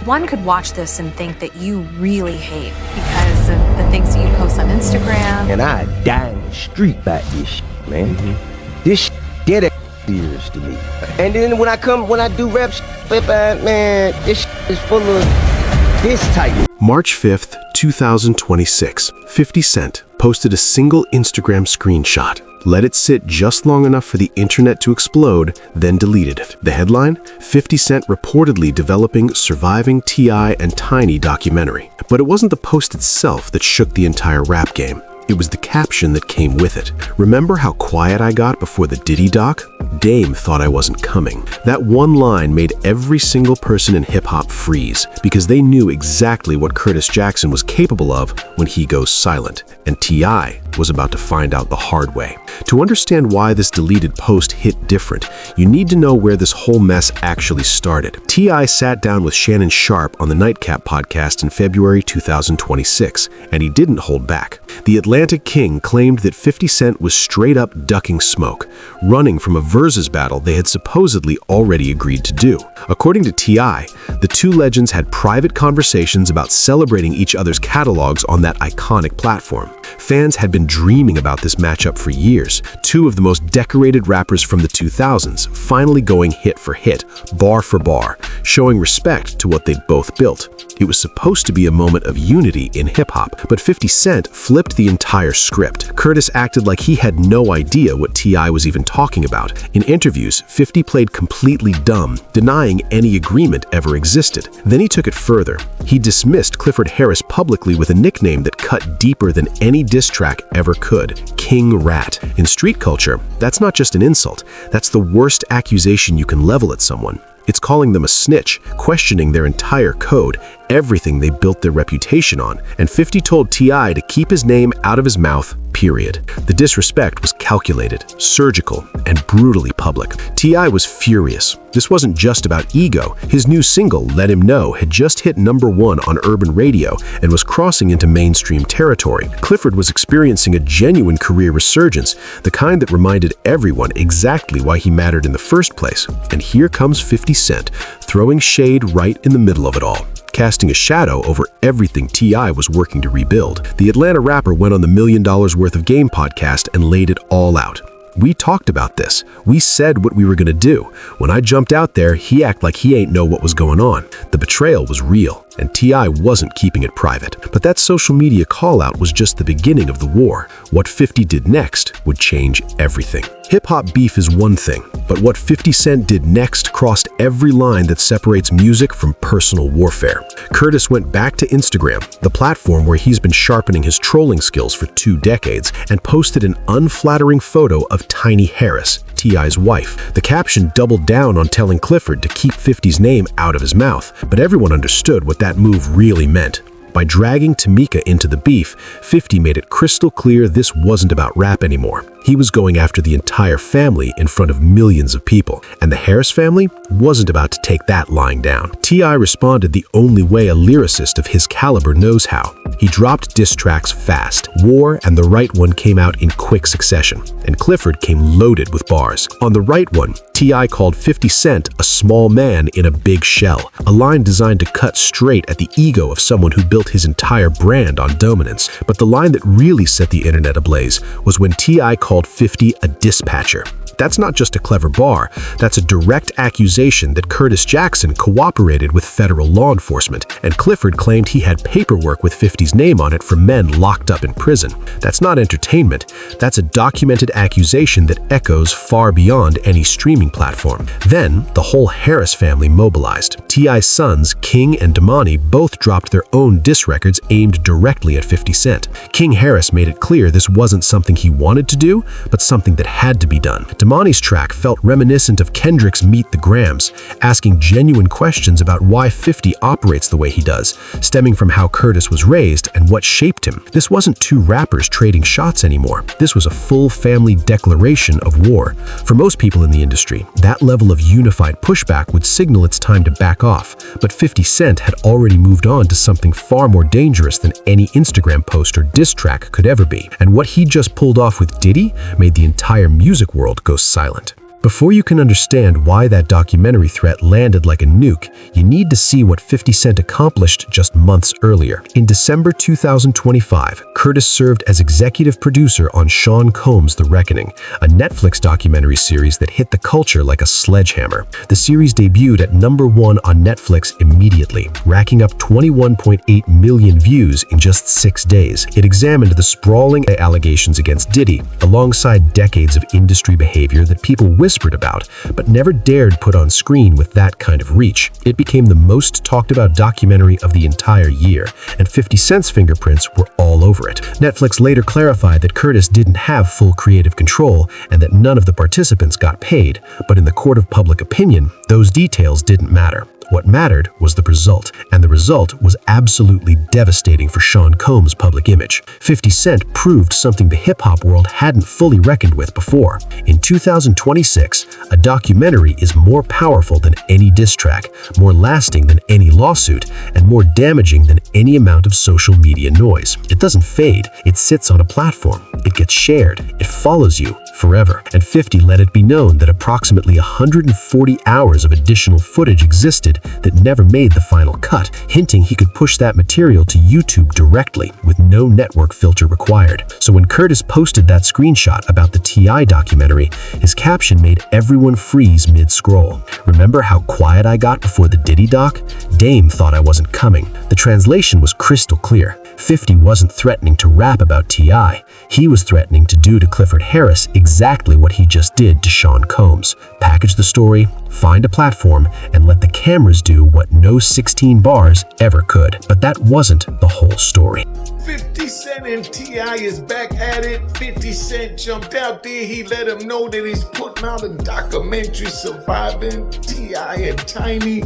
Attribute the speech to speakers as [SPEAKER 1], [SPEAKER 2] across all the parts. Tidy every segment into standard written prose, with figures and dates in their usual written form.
[SPEAKER 1] One could watch this and think that you really hate because of the things that you post on Instagram.
[SPEAKER 2] And I die in the street about this shit, man. This shit dead serious to me. And then when I do rap shit, man, this shit is full of this type.
[SPEAKER 3] March 5th, 2026, 50 Cent posted a single Instagram screenshot, let it sit just long enough for the internet to explode, then deleted it. The headline, 50 Cent reportedly developing Surviving T.I. and Tiny documentary. But it wasn't the post itself that shook the entire rap game. It was the caption that came with it. Remember how quiet I got before the Diddy doc? Dame thought I wasn't coming. That one line made every single person in hip-hop freeze because they knew exactly what Curtis Jackson was capable of when he goes silent, and T.I. was about to find out the hard way. To understand why this deleted post hit different, you need to know where this whole mess actually started. T.I. sat down with Shannon Sharpe on the Nightcap podcast in February 2026, and he didn't hold back. The Atlantic King claimed that 50 Cent was straight up ducking smoke, running from a versus battle they had supposedly already agreed to do. According to T.I., the two legends had private conversations about celebrating each other's catalogs on that iconic platform. Fans had been dreaming about this matchup for years, two of the most decorated rappers from the 2000s finally going hit for hit, bar for bar, showing respect to what they'd both built. It was supposed to be a moment of unity in hip-hop, but 50 Cent flipped the entire script. Curtis acted like he had no idea what T.I. was even talking about. In interviews, 50 played completely dumb, denying any agreement ever existed. Then he took it further. He dismissed Clifford Harris publicly with a nickname that cut deeper than any diss track ever could, King Rat. In street culture, that's not just an insult, that's the worst accusation you can level at someone. It's calling them a snitch, questioning their entire code, everything they built their reputation on, and 50 told T.I. to keep his name out of his mouth, period. The disrespect was calculated, surgical, and brutally public. T.I. was furious. This wasn't just about ego. His new single, Let Him Know, had just hit #1 on urban radio and was crossing into mainstream territory. Clifford was experiencing a genuine career resurgence, the kind that reminded everyone exactly why he mattered in the first place. And here comes 50 Cent, throwing shade right in the middle of it all, casting a shadow over everything T.I. was working to rebuild. The Atlanta rapper went on the $1 Million Worth of Game podcast and laid it all out. We talked about this. We said what we were gonna do. When I jumped out there, he acted like he ain't know what was going on. The betrayal was real, and T.I. wasn't keeping it private. But that social media call-out was just the beginning of the war. What 50 did next would change everything. Hip-hop beef is one thing, but what 50 Cent did next crossed every line that separates music from personal warfare. Curtis went back to Instagram, the platform where he's been sharpening his trolling skills for 2 decades, and posted an unflattering photo of Tiny Harris, T.I.'s wife. The caption doubled down on telling Clifford to keep 50's name out of his mouth, but everyone understood what that move really meant. By dragging Tamika into the beef, 50 made it crystal clear this wasn't about rap anymore. He was going after the entire family in front of millions of people, and the Harris family wasn't about to take that lying down. T.I. responded the only way a lyricist of his caliber knows how. He dropped diss tracks fast. War and The Right One came out in quick succession, and Clifford came loaded with bars. On The Right One, T.I. called 50 Cent a small man in a big shell, a line designed to cut straight at the ego of someone who built his entire brand on dominance. But the line that really set the internet ablaze was when T.I. called 50 a dispatcher. That's not just a clever bar, that's a direct accusation that Curtis Jackson cooperated with federal law enforcement, and Clifford claimed he had paperwork with 50's name on it for men locked up in prison. That's not entertainment, that's a documented accusation that echoes far beyond any streaming platform. Then, the whole Harris family mobilized. T.I.'s sons, King and Damani, both dropped their own diss records aimed directly at 50 Cent. King Harris made it clear this wasn't something he wanted to do, but something that had to be done. Damani's track felt reminiscent of Kendrick's Meet the Grams, asking genuine questions about why 50 operates the way he does, stemming from how Curtis was raised and what shaped him. This wasn't two rappers trading shots anymore. This was a full family declaration of war. For most people in the industry, that level of unified pushback would signal it's time to back off, but 50 Cent had already moved on to something far more dangerous than any Instagram post or diss track could ever be. And what he just pulled off with Diddy made the entire music world go silent. Before you can understand why that documentary threat landed like a nuke, you need to see what 50 Cent accomplished just months earlier. In December 2025, Curtis served as executive producer on Sean Combs' The Reckoning, a Netflix documentary series that hit the culture like a sledgehammer. The series debuted at #1 on Netflix immediately, racking up 21.8 million views in just 6 days. It examined the sprawling allegations against Diddy, alongside decades of industry behavior that people whispered about, but never dared put on screen with that kind of reach. It became the most talked about documentary of the entire year, and 50 Cent's fingerprints were all over it. Netflix later clarified that Curtis didn't have full creative control and that none of the participants got paid, but in the court of public opinion, those details didn't matter. What mattered was the result, and the result was absolutely devastating for Sean Combs' public image. 50 Cent proved something the hip-hop world hadn't fully reckoned with before. In 2026, a documentary is more powerful than any diss track, more lasting than any lawsuit, and more damaging than any amount of social media noise. It doesn't fade, it sits on a platform, it gets shared, it follows you forever. And 50 let it be known that approximately 140 hours of additional footage existed that never made the final cut, hinting he could push that material to YouTube directly with no network filter required. So when Curtis posted that screenshot about the T.I. documentary, his caption made everyone freeze mid-scroll. "Remember how quiet I got before the Diddy doc? Dame thought I wasn't coming." The translation was crystal clear. 50 wasn't threatening to rap about T.I. He was threatening to do to Clifford Harris exactly what he just did to Sean Combs. Package the story, find a platform, and let the cameras do what no 16 bars ever could. But that wasn't the whole story.
[SPEAKER 4] 50 Cent and T.I. is back at it. 50 Cent jumped out there. He let him know that he's putting out a documentary surviving T.I. and Tiny.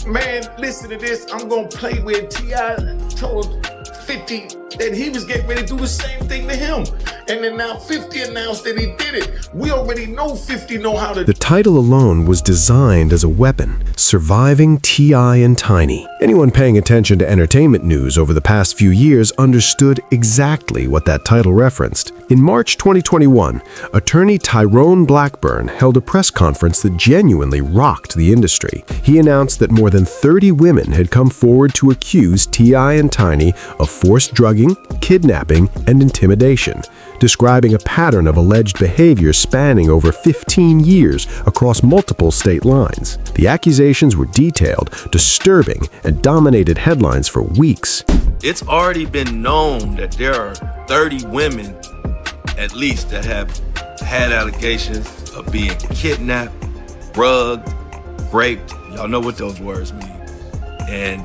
[SPEAKER 4] Man, listen to this. I'm going to play where T.I. told 50 that he was getting ready to do the same thing to him. And then now 50 announced that he did it. We already know 50 know how to...
[SPEAKER 3] The title alone was designed as a weapon, Surviving T.I. and Tiny. Anyone paying attention to entertainment news over the past few years understood exactly what that title referenced. In March 2021, attorney Tyrone Blackburn held a press conference that genuinely rocked the industry. He announced that more than 30 women had come forward to accuse T.I. and Tiny of forced drugging, kidnapping, and intimidation, describing a pattern of alleged behavior spanning over 15 years across multiple state lines. The accusations were detailed, disturbing, and dominated headlines for weeks.
[SPEAKER 5] It's already been known that there are 30 women, at least, that have had allegations of being kidnapped, drugged, raped. Y'all know what those words mean. And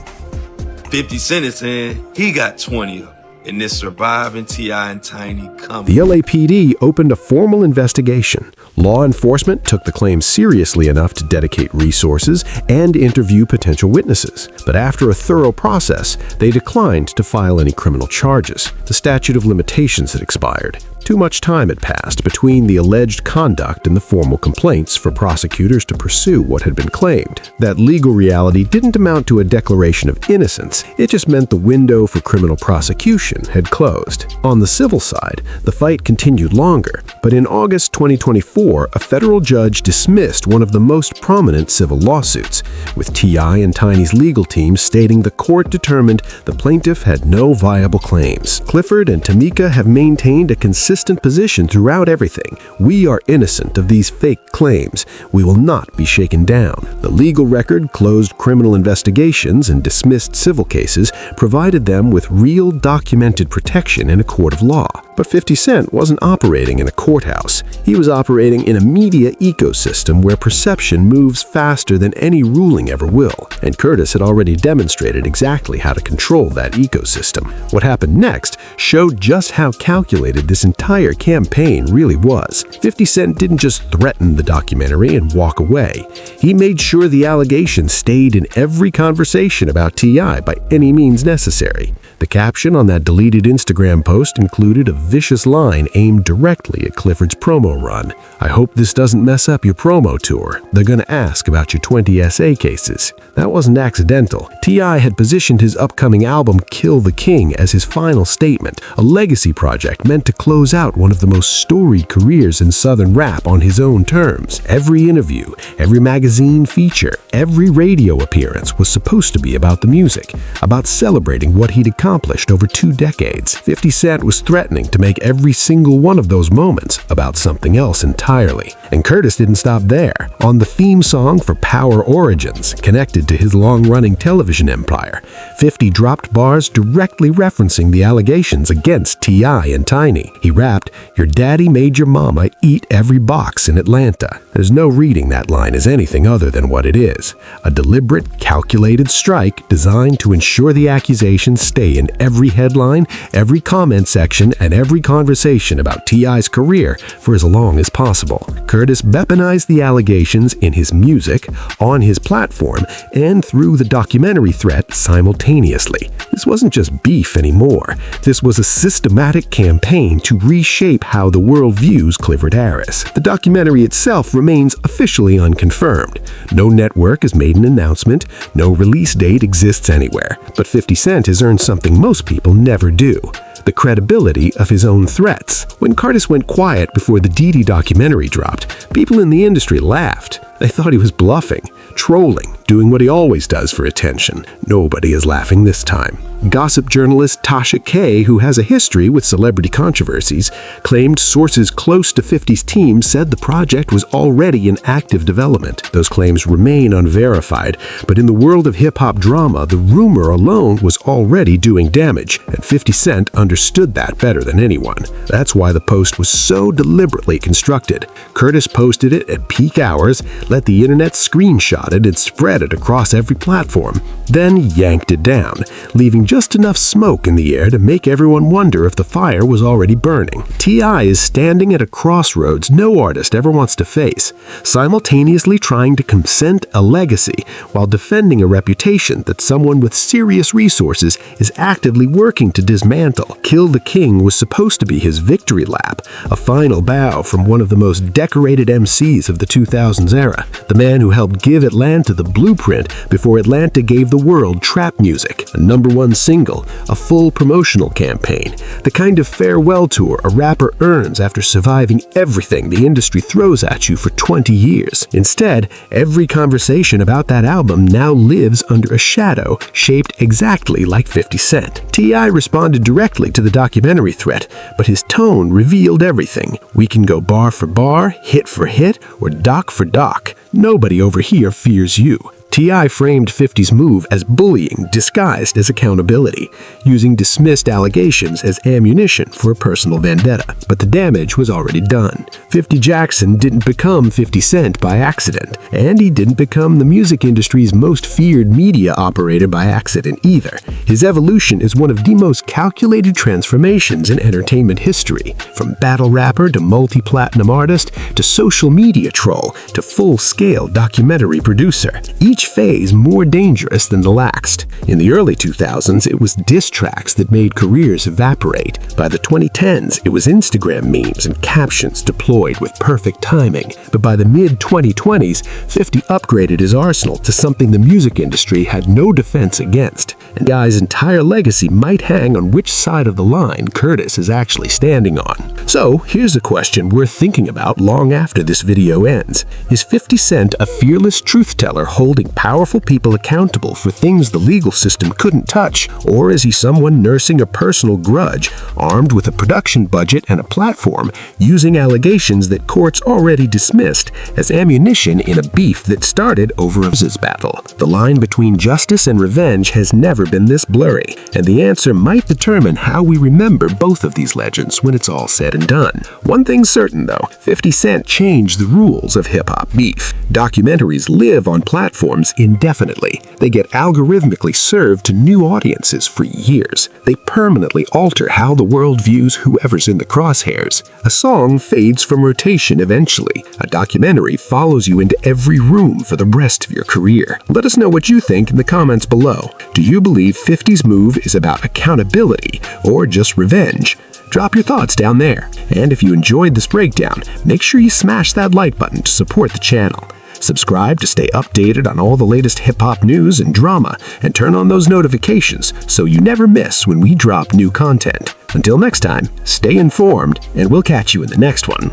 [SPEAKER 5] 50 Cent is saying he got 20 of them in this surviving T.I. and Tiny coming.
[SPEAKER 3] The LAPD opened a formal investigation. Law enforcement took the claim seriously enough to dedicate resources and interview potential witnesses. But after a thorough process, they declined to file any criminal charges. The statute of limitations had expired. Too much time had passed between the alleged conduct and the formal complaints for prosecutors to pursue what had been claimed. That legal reality didn't amount to a declaration of innocence. It just meant the window for criminal prosecution had closed. On the civil side, the fight continued longer, but in August 2024, a federal judge dismissed one of the most prominent civil lawsuits, with T.I. and Tiny's legal team stating the court determined the plaintiff had no viable claims. Clifford and Tamika have maintained a consistent position throughout everything. We are innocent of these fake claims. We will not be shaken down. The legal record closed criminal investigations and dismissed civil cases, provided them with real documented protection in a court of law. But 50 Cent wasn't operating in a courthouse. He was operating in a media ecosystem where perception moves faster than any ruling ever will. And Curtis had already demonstrated exactly how to control that ecosystem. What happened next showed just how calculated this entire campaign really was. 50 Cent didn't just threaten the documentary and walk away. He made sure the allegations stayed in every conversation about T.I. by any means necessary. The caption on that deleted Instagram post included a vicious line aimed directly at Clifford's promo run. "I hope this doesn't mess up your promo tour. They're gonna ask about your 20 SA cases." That wasn't accidental. T.I. had positioned his upcoming album Kill the King as his final statement, a legacy project meant to close out one of the most storied careers in Southern rap on his own terms. Every interview, every magazine feature, every radio appearance was supposed to be about the music, about celebrating what he'd accomplished over 2 decades. 50 Cent was threatening to make every single one of those moments about something else entirely. And Curtis didn't stop there. On the theme song for Power Origins, connected to his long-running television empire, 50 dropped bars directly referencing the allegations against T.I. and Tiny. He rapped, "Your daddy made your mama eat every box in Atlanta." There's no reading that line as anything other than what it is, a deliberate, calculated strike designed to ensure the accusations stay in every headline, every comment section, and every conversation about T.I.'s career for as long as possible. Curtis weaponized the allegations in his music, on his platform, and through the documentary threat simultaneously. This wasn't just beef anymore. This was a systematic campaign to reshape how the world views Clifford Harris. The documentary itself remains officially unconfirmed. No network has made an announcement, no release date exists anywhere. But 50 Cent has earned something most people never do: the credibility of his own threats. When Curtis went quiet before the Didi documentary dropped, people in the industry laughed. They thought he was bluffing, trolling, doing what he always does for attention. Nobody is laughing this time. Gossip journalist Tasha K., who has a history with celebrity controversies, claimed sources close to 50's team said the project was already in active development. Those claims remain unverified, but in the world of hip-hop drama, the rumor alone was already doing damage, and 50 Cent understood that better than anyone. That's why the post was so deliberately constructed. Curtis posted it at peak hours, let the internet screenshot it and spread it across every platform, then yanked it down, leaving just enough smoke in the air to make everyone wonder if the fire was already burning. T.I. is standing at a crossroads no artist ever wants to face, simultaneously trying to consent a legacy while defending a reputation that someone with serious resources is actively working to dismantle. Kill the King was supposed to be his victory lap, a final bow from one of the most decorated MCs of the 2000s era, the man who helped give Atlanta the blueprint before Atlanta gave the world trap music, a #1 single, a full promotional campaign, the kind of farewell tour a rapper earns after surviving everything the industry throws at you for 20 years. Instead, every conversation about that album now lives under a shadow shaped exactly like 50 Cent. T.I. responded directly to the documentary threat, but his tone revealed everything. We can go bar for bar, hit for hit, or doc for doc. Nobody over here fears you. T.I. framed 50's move as bullying disguised as accountability, using dismissed allegations as ammunition for a personal vendetta. But the damage was already done. 50 Jackson didn't become 50 Cent by accident, and he didn't become the music industry's most feared media operator by accident either. His evolution is one of the most calculated transformations in entertainment history, from battle rapper to multi-platinum artist to social media troll to full-scale documentary producer. Each phase more dangerous than the last. In the early 2000s, it was diss tracks that made careers evaporate. By the 2010s, it was Instagram memes and captions deployed with perfect timing. But by the mid-2020s, 50 upgraded his arsenal to something the music industry had no defense against. And T.I.'s entire legacy might hang on which side of the line Curtis is actually standing on. So, here's a question worth thinking about long after this video ends. Is 50 Cent a fearless truth-teller holding powerful people accountable for things the legal system couldn't touch, or is he someone nursing a personal grudge, armed with a production budget and a platform, using allegations that courts already dismissed as ammunition in a beef that started over a battle? The line between justice and revenge has never been this blurry, and the answer might determine how we remember both of these legends when it's all said and done. One thing's certain though, 50 Cent changed the rules of hip-hop beef. Documentaries live on platforms platforms indefinitely. They get algorithmically served to new audiences for years. They permanently alter how the world views whoever's in the crosshairs. A song fades from rotation eventually. A documentary follows you into every room for the rest of your career. Let us know what you think in the comments below. Do you believe 50's move is about accountability or just revenge? Drop your thoughts down there. And if you enjoyed this breakdown, make sure you smash that like button to support the channel. Subscribe to stay updated on all the latest hip-hop news and drama, and turn on those notifications so you never miss when we drop new content. Until next time, stay informed, and we'll catch you in the next one.